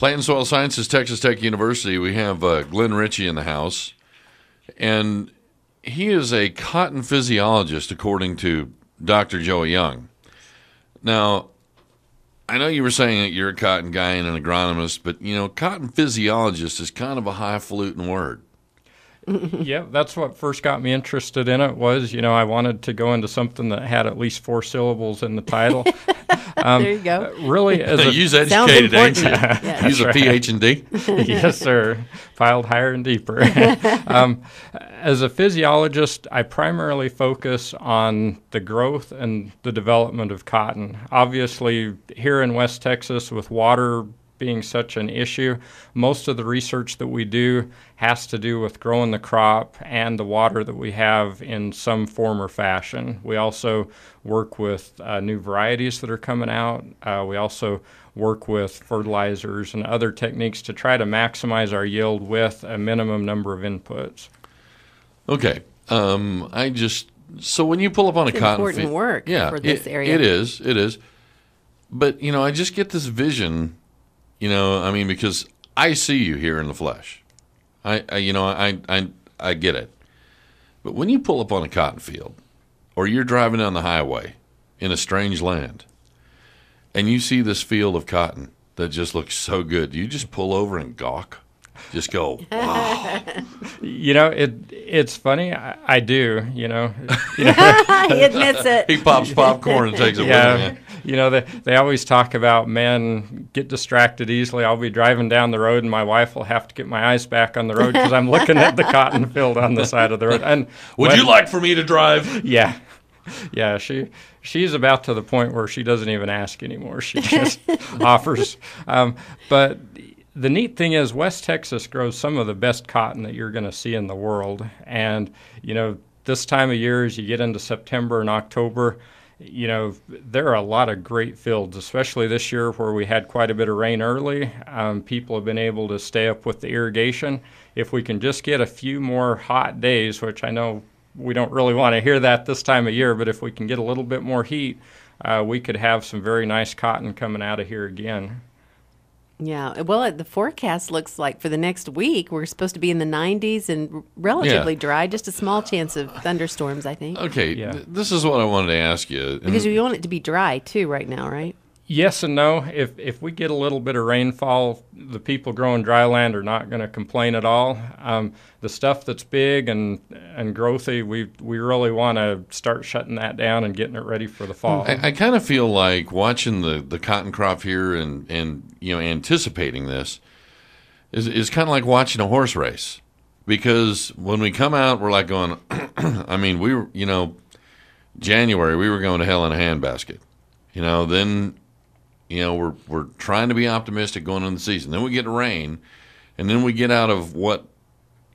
Plant and Soil Sciences, Texas Tech University. We have Glenn Richie in the house, and he is a cotton physiologist, according to Dr. Joey Young. Now, I know you were saying that you're a cotton guy and an agronomist, but, cotton physiologist is kind of a highfalutin word. Yeah, that's what first got me interested in it was, I wanted to go into something that had at least 4 syllables in the title. There you go. Really, Use educated, ain't you? Yeah. Use a PhD. Yes, sir. Piled higher and deeper. As a physiologist, I primarily focus on the growth and the development of cotton. Obviously, here in West Texas, with water being such an issue, most of the research that we do has to do with growing the crop and the water that we have in some form or fashion. We also work with new varieties that are coming out. We also work with fertilizers and other techniques to try to maximize our yield with a minimum number of inputs. Okay. So when you pull up on a cotton important field, work for this area. It is. But, I just get this vision, because I see you here in the flesh. I get it. But when you pull up on a cotton field, or you're driving down the highway in a strange land, and you see this field of cotton that just looks so good, do you just pull over and gawk? Just go, wow. It's funny. I do, He admits it. He pops popcorn and takes it with him. They always talk about men get distracted easily. I'll be driving down the road, and my wife will have to get my eyes back on the road because I'm looking at the cotton field on the side of the road. And Would you like for me to drive? Yeah. Yeah, she's about to the point where she doesn't even ask anymore. She just offers. But the neat thing is West Texas grows some of the best cotton that you're going to see in the world. And, this time of year, as you get into September and October, there are a lot of great fields, especially this year where we had quite a bit of rain early. People have been able to stay up with the irrigation. If we can just get a few more hot days, which I know we don't really want to hear that this time of year, but if we can get a little bit more heat, we could have some very nice cotton coming out of here again. Yeah, well, the forecast looks like for the next week, we're supposed to be in the 90s and relatively dry, just a small chance of thunderstorms, I think. Okay, This is what I wanted to ask you. Because we want it to be dry, too, right now, right? Yes and no. If we get a little bit of rainfall, the people growing dry land are not going to complain at all. The stuff that's big and growthy, we really want to start shutting that down and getting it ready for the fall. I kind of feel like watching the cotton crop here and anticipating this is kind of like watching a horse race. Because when we come out, we're like going, we were, January, we were going to hell in a handbasket. Then we're trying to be optimistic going into the season. Then we get rain, and then we get out of what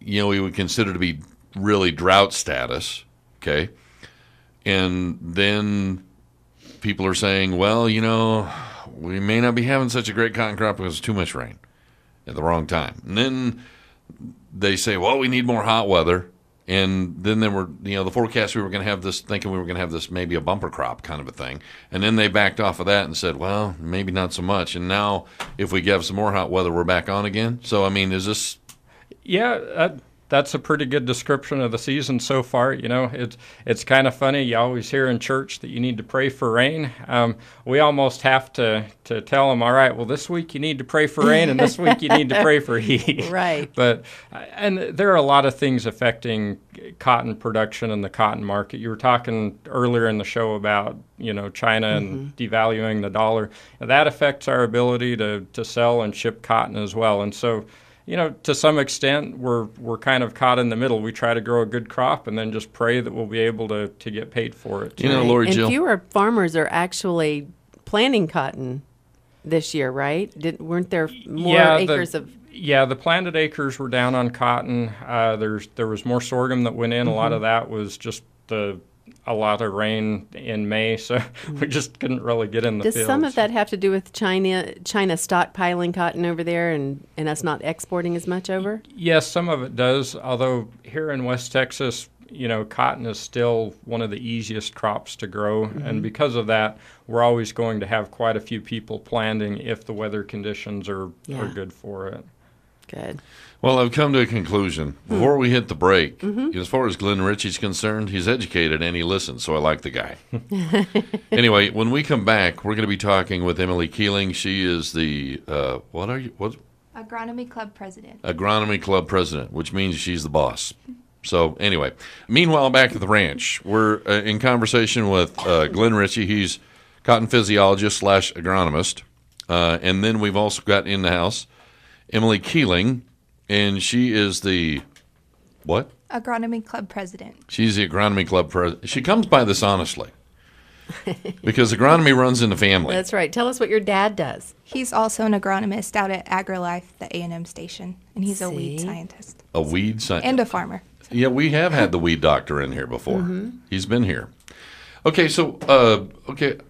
we would consider to be really drought status. Okay, and then people are saying, well, we may not be having such a great cotton crop because it's too much rain at the wrong time. And then they say, well, we need more hot weather. And then there were, the forecast we were going to have this, thinking we were going to have this maybe a bumper crop kind of a thing. And then they backed off of that and said, well, maybe not so much. And now if we have some more hot weather, we're back on again. So, is this... Yeah, that's a pretty good description of the season so far. It's kind of funny. You always hear in church that you need to pray for rain. We almost have to tell them, all right, well, this week you need to pray for rain, and this week you need to pray for heat. Right. But and there are a lot of things affecting cotton production and the cotton market. You were talking earlier in the show about China and devaluing the dollar. That affects our ability to sell and ship cotton as well. And so, to some extent, we're kind of caught in the middle. We try to grow a good crop and then just pray that we'll be able to get paid for it. Lori Jill. And fewer farmers are actually planting cotton this year, right? Weren't there more acres of... Yeah, the planted acres were down on cotton. There was more sorghum that went in. A lot of that was just a lot of rain in May, so we just couldn't really get in the fields. Does some of that have to do with China stockpiling cotton over there and us not exporting as much over? Yes, some of it does, although here in West Texas, cotton is still one of the easiest crops to grow. And because of that, we're always going to have quite a few people planting if the weather conditions are good for it. Good. Well, I've come to a conclusion. Before we hit the break, as far as Glenn Richie's concerned, he's educated and he listens, so I like the guy. Anyway, when we come back, we're going to be talking with Emily Keeling. She is the, Agronomy Club President. Agronomy Club President, which means she's the boss. So anyway, meanwhile, back at the ranch, we're in conversation with Glenn Richie. He's cotton physiologist / agronomist. And then we've also got in the house Emily Keeling, and she is the what? Agronomy Club President. She's the Agronomy Club President. She comes by this honestly because agronomy runs in the family. That's right. Tell us what your dad does. He's also an agronomist out at AgriLife, the A&M station, and he's a weed scientist. A weed scientist. And a farmer. Yeah, we have had the weed doctor in here before. He's been here. Okay, so,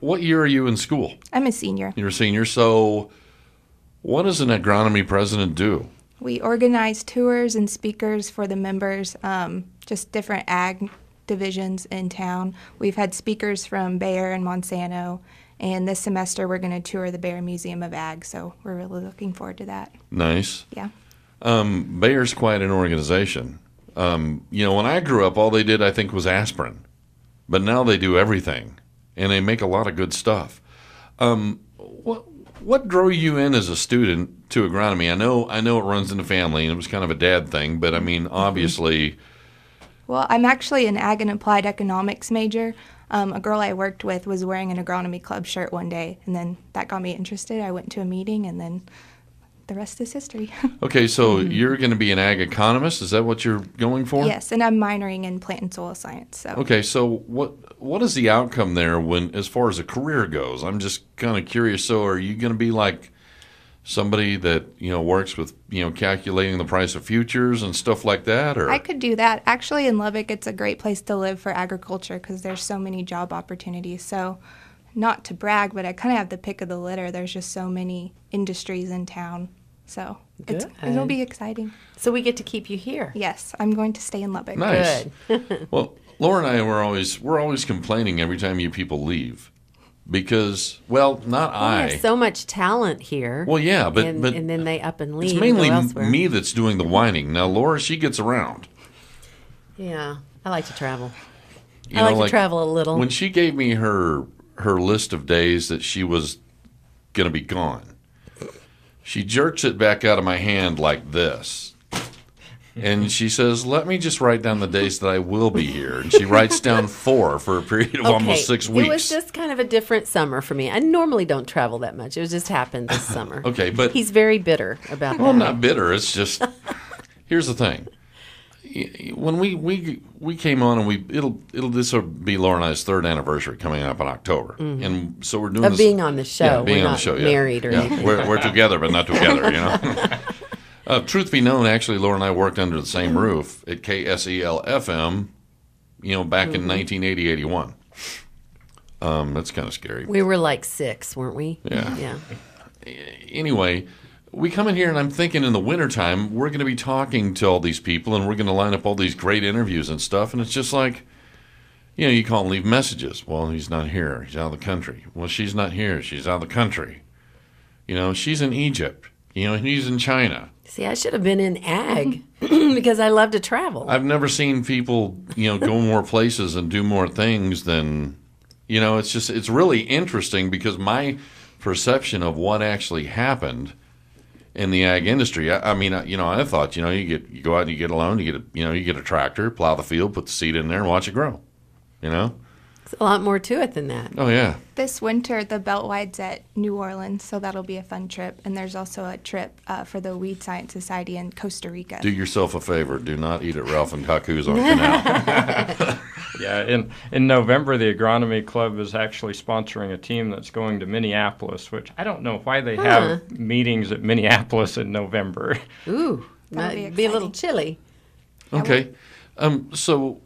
what year are you in school? I'm a senior. You're a senior. So what does an agronomy president do? We organize tours and speakers for the members, just different ag divisions in town. We've had speakers from Bayer and Monsanto, and this semester we're going to tour the Bayer Museum of Ag, so we're really looking forward to that. Nice. Yeah. Bayer's quite an organization. When I grew up, all they did, I think, was aspirin. But now they do everything, and they make a lot of good stuff. What drew you in as a student to agronomy? I know it runs in the family, and it was kind of a dad thing, but I mean, obviously. Well, I'm actually an ag and applied economics major. A girl I worked with was wearing an agronomy club shirt one day, and then that got me interested. I went to a meeting, and then the rest is history. Okay, so you're going to be an ag economist? Is that what you're going for? Yes, and I'm minoring in plant and soil science. So. Okay, so what is the outcome there as far as a career goes? I'm just kind of curious. So are you going to be like somebody that works with calculating the price of futures and stuff like that? Or I could do that. Actually, in Lubbock, it's a great place to live for agriculture because there's so many job opportunities. So. Not to brag, but I kind of have the pick of the litter. There's just so many industries in town. So it'll be exciting. So we get to keep you here. Yes, I'm going to stay in Lubbock. Nice. Good. Well, Laura and I we're always complaining every time you people leave. Because, not I. There's so much talent here. Well, yeah, but and then they up and leave. It's mainly and go elsewhere. me that's doing the whining. Now, Laura, she gets around. Yeah, I like to travel. I like to travel a little. When she gave me her list of days that she was going to be gone, she jerks it back out of my hand like this. And she says, let me just write down the days that I will be here. And she writes down 4 for a period of almost 6 weeks. It was just kind of a different summer for me. I normally don't travel that much. It just happened this summer. Okay, but he's very bitter about that. Well, I'm not bitter. It's just, here's the thing. When we came on, and this will be Laura and I's 3rd anniversary coming up in October, and so we're doing of being on the show. Being we're on not the show, married or anything. We're together, but not together. Truth be known, actually, Laura and I worked under the same roof at KSEL FM, back in 1980, 81. That's kind of scary. We were like 6, weren't we? Yeah. Anyway. We come in here, and I'm thinking in the wintertime, we're going to be talking to all these people, and we're going to line up all these great interviews and stuff, and it's just like, you call and leave messages. Well, he's not here. He's out of the country. Well, she's not here. She's out of the country. She's in Egypt. He's in China. See, I should have been in ag because I love to travel. I've never seen people, go more places and do more things than, it's really interesting because my perception of what actually happened in the ag industry. I thought, you go out and you get a loan, you get a tractor, plow the field, put the seed in there, and watch it grow. It's a lot more to it than that. Oh yeah. This winter, the Beltwide's at New Orleans, so that'll be a fun trip. And there's also a trip for the Weed Science Society in Costa Rica. Do yourself a favor. Do not eat at Ralph and Kaku's on Canal. Yeah, in November, the Agronomy Club is actually sponsoring a team that's going to Minneapolis, which I don't know why they have meetings at Minneapolis in November. Ooh, might be a little chilly. Okay. So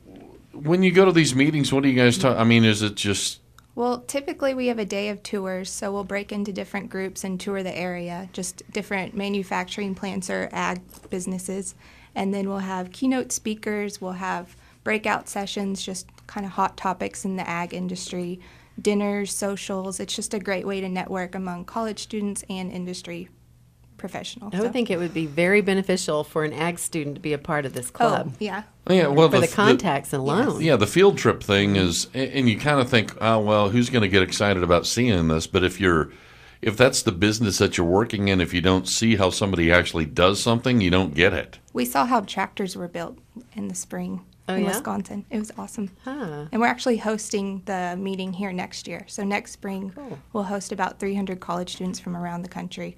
when you go to these meetings, what do you guys talk? I mean, is it just... Well, typically we have a day of tours, so we'll break into different groups and tour the area, just different manufacturing plants or ag businesses. And then we'll have keynote speakers, we'll have breakout sessions, just kind of hot topics in the ag industry, dinners, socials. It's just a great way to network among college students and industry professionals. I would think it would be very beneficial for an ag student to be a part of this club. Oh, yeah. Yeah, well, For the contacts alone. Yeah, the field trip thing is, and you kind of think, oh, well, who's going to get excited about seeing this? But if that's the business that you're working in, if you don't see how somebody actually does something, you don't get it. We saw how tractors were built in the spring in yeah? Wisconsin. It was awesome. Huh. And we're actually hosting the meeting here next year. So next spring, we'll host about 300 college students from around the country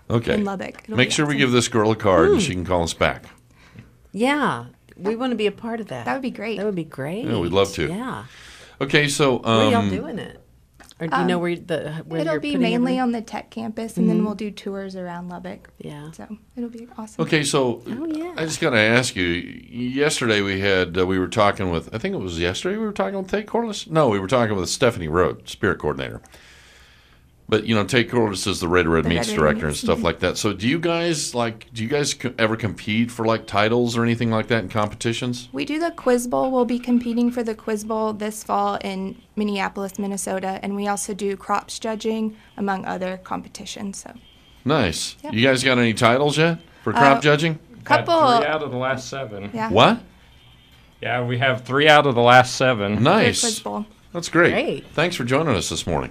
Okay. in Lubbock. It'll Make be sure we awesome. give this girl a card and she can call us back. Yeah. We want to be a part of that. That would be great. That would be great. Yeah, we'd love to. Yeah. Okay, so Where are y'all doing it? Or do you know where It'll you're be putting mainly everything? on the tech campus, and then we'll do tours around Lubbock. Yeah. So it'll be awesome. Okay, so yeah. I just got to ask you. Yesterday we were talking with. I think it was yesterday we were talking with Tate Corliss. No, we were talking with Stephanie Road, spirit coordinator. But Tate Corliss is the Red Red Meats Red director and Meats, stuff like that. So do you guys ever compete for like titles or anything like that in competitions? We do the Quiz Bowl. We'll be competing for the Quiz Bowl this fall in Minneapolis, Minnesota, and we also do crops judging, among other competitions. So Nice. Yep. You guys got any titles yet for crop judging? couple. Had 3 out of the last 7. Yeah. What? Yeah, we have 3 out of the last 7. Nice. Quiz Bowl. That's great. Great. Thanks for joining us this morning.